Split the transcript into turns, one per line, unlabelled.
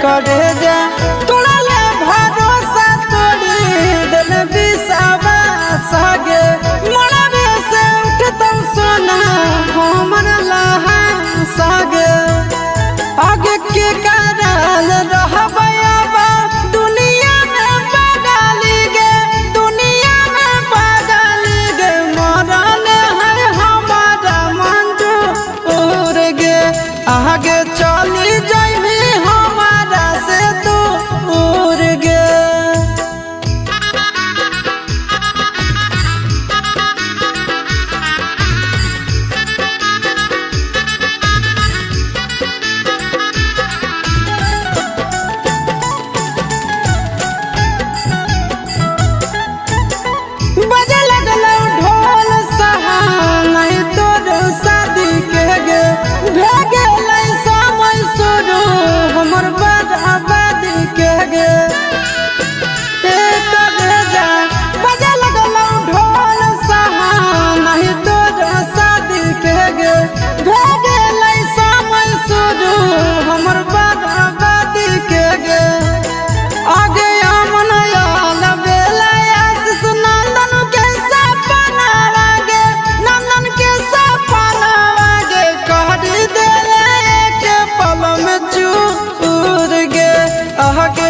करे जा तोड़ा ले भरोसा तोड़ी दिल विश्वास गे मरबे से उठता सोना हमर लहा सागे आगे के कारण रहबा दुनिया में पागली गे दुनिया में पागली गे मरल है हमारा मंटू उड़ गे आगे चली जाइबी हमारा से तू उड़ गे। बजे लगलो ढोल सहान नहीं तोर शादी के गे भेगे लै समय शुरू हमर बर्बादी के गे जा बजे लगलो ढोल सहान नहीं तोर शादी के गे भेगे लै समय शुरू हमर बर्बादी के गे आगे अमन याल बेला आशीष नंदन के सपना गे नंदन के सपना गे कहरी दे के पल में चूर गे आगे